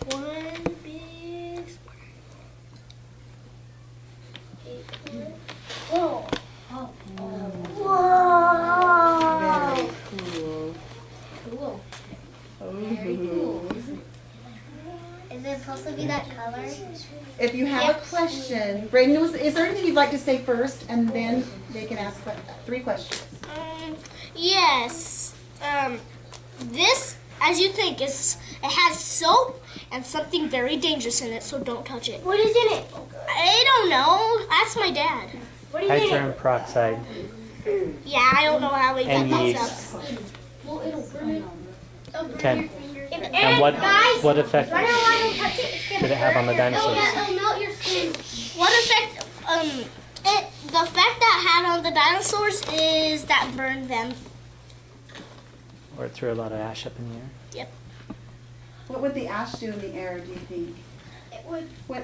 one big square. Whoa. Oh. Whoa. Very cool. Cool. Very cool. Is it supposed to be that color? If you have a question, Braiden, is there anything you'd like to say first, and then they can ask 3 questions? Yes. This, as you think, it has soap and something very dangerous in it, so don't touch it. What is in it? I don't know. Ask my dad. What is in it? Hydrogen peroxide Yeah, I don't know how we got and that yeast. stuff. Well, it'll burn it. Okay. And And what effect I don't want to touch it. did it have on the dinosaurs? It'll melt your skin. What effect? The effect that had on the dinosaurs is that burned them. Or it threw a lot of ash up in the air? Yep. What would the ash do in the air, do you think? It would. What,